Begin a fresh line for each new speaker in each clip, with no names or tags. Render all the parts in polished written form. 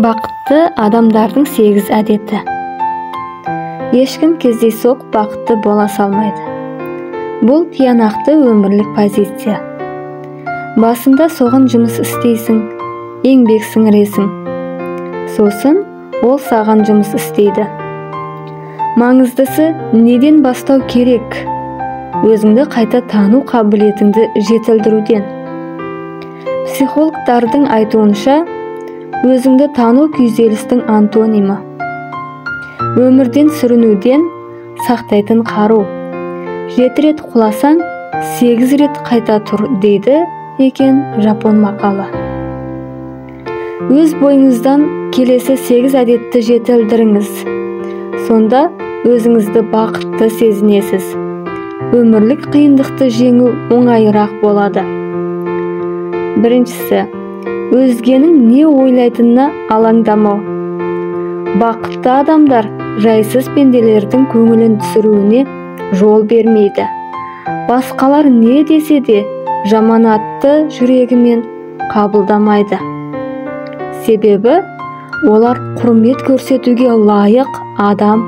Бақытты адамдардың 8 әдеті. Ешкім кездейсоқ бақытты бола салмайды. Бұл тиянақты өмірлік позиция. Басында соған жұмыс істейсің, еңбек сіңіресің. Сосын ол саған жұмыс істейді. Маңыздысы неден бастау керек? Өзіңді қайта тану қабілетіңді жетілдіруден. Психологтардың айтуынша, өзіңді тану күйзелістің антонимі. Өмірден сүрінуден сақтайтын қару. 7 рет құласаң, 8 рет қайта тұр дейді екен жапон мақалы. Өз бойыңыздан келесі 8 әдетті жетілдіріңіз. Сонда өзіңізді бақытты сезінесіз. Өмірлік қиындықты жеңу оңайырақ болады. Біріншісі, өзгенің не ойлайтынына алаңдамау. Бақытты адамдар жайсыз пенделердің көңілін түсіруіне жол бермейді. Басқалар не десе де жаманатты жүрегімен қабылдамайды. Себебі олар құрмет көрсетуге лайық адам,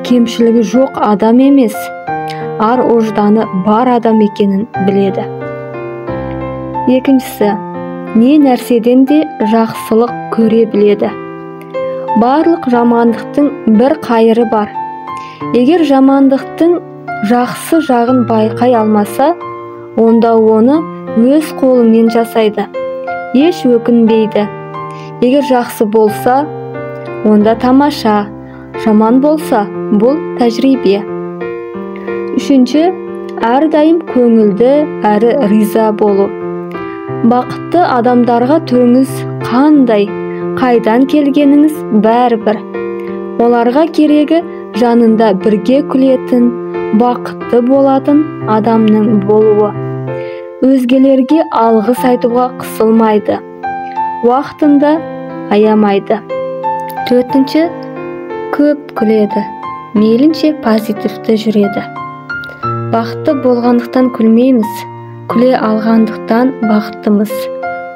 кемшілігі жоқ адам емес, ар-ожданы бар адам екенін біледі. Екіншісі, не нәрседен де жақсылық көре біледі. Барлық жамандықтың бір қайыры бар. Егер жамандықтың жақсы жағын байқай алмаса, онда оны өз қолымен жасайды. Еш өкінбейді. Егер жақсы болса, онда тамаша. Жаман болса, бұл тәжірибе. Үшінші, әрдайым көңілді әрі риза болу. Бақытты адамдарға түріңіз қандай, қайдан келгеніңіз бәрібір. Оларға керегі жанында бірге күлетін, бақытты болатын адамның болуы. Өзгелерге алғыс айтуға қысылмайды. Уақытында аямайды. Төртінші, көп күледі. Мейлінше позитивті жүреді. Бақытты болғандықтан күлмейміз. Күле алғандықтан бақыттымыз.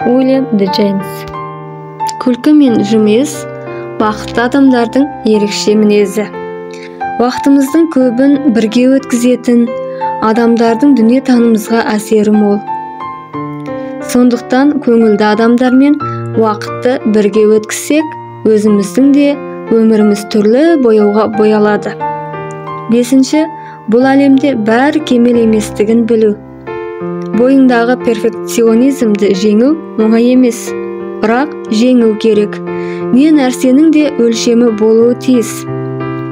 Уильям де Джеймс. Күлкі мен жымиыс бақытты адамдардың ерекше мінезі. Уақытымыздың көбін бірге өткізетін адамдардың дүниетанымымызға әсері мол. Сондықтан көңілді адамдармен уақытты бірге өткізсек, өзіміздің де өміріміз түрлі бояуға боялады. Бесінші, бұл әлемде бәрі кемел еместігін білу. Бойыңдағы перфекционизмді жеңу оңай емес, бірақ жеңу керек. Не нәрсенің де өлшемі болуы тиіс.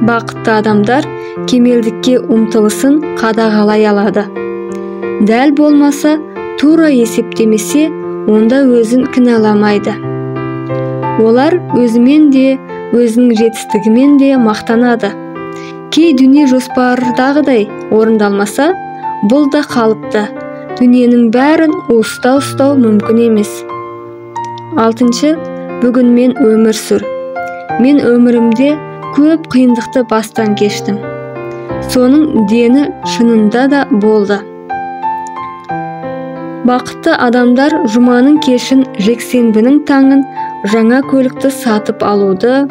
Бақытты адамдар кемелдікке ұмтылысын қадағалай алады. Дәл болмаса, тура есептемесе, онда өзін кінәламайды. Олар өзімен де, өзінің жетістігімен де мақтанады. Кей дүние жоспардағыдай орындалмаса, бұл да қалыпты. Дүниенің бәрін ұстау мүмкін емес. Алтыншы, бүгінмен өмір сүр. Мен өмірімде көп қиындықты бастан кештім. Соның дені шынында да болды. Бақытты адамдар жұманың кешін, жексенбінің таңын жаңа көлікті сатып алуды,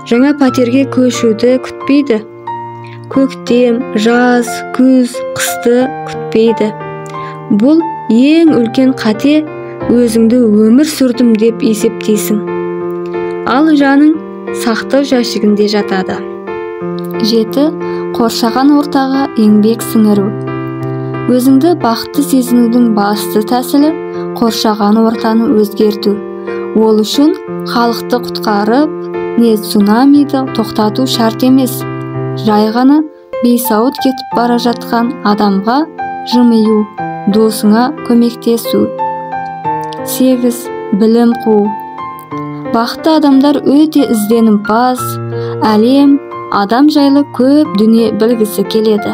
жаңа пәтерге көшуді күтпейді. Көктем, жаз, күз, қысты күтпейді. Бұл ең үлкен қате, өзіңді өмір сүрдім деп есептейсің. Ал жаның сақтық жәшігінде жатады. 7. Қоршаған ортаға еңбек сіңіру. Өзіңді бақытты сезінудің басты тәсілі қоршаған ортаны өзгерту. Ол үшін халықты құтқарып, не цунамиді тоқтату шарт емес. Жай ғана бейсауыт кетіп бара жатқан адамға жымию, досыңа көмектесу. 8. Білім қуу. Бақытты адамдар өте ізденімпаз, әлем, адам жайлы көп дүние білгісі келеді.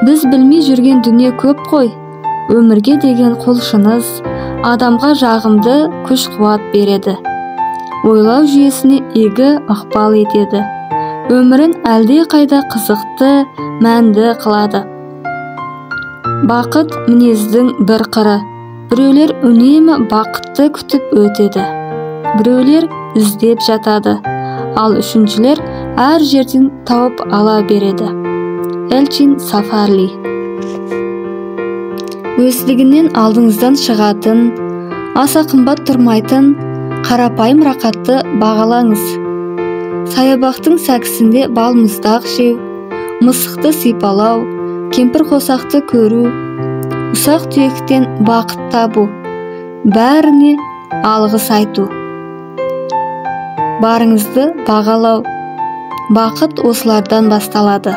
Біз білмей жүрген дүние көп қой. Өмірге деген құлшыныс адамға жағымды күш-қуат береді. Ойлау жүйесіне игі ықпал етеді. Өмірін әлде қайда қызықты, мәнді қылады. Бақыт мінездің бір қыры. Біреулер үнемі бақытты күтіп өтеді. біреулер іздеп жатады, ал үшіншілер әр жерден тауып ала береді. Элчин Сафарли. Өздігінен алдыңыздан шығатын, аса қымбат тұрмайтын, қарапайым рақатты бағалаңыз. Саябақтың сәкісінде балмұздақ жеу, мысықты сипалау, кемпір қосақты көру, ұсақ түйектен бақыт табу, бәріне алғыс айту. Барыңызды бағалау, бақыт осылардан басталады.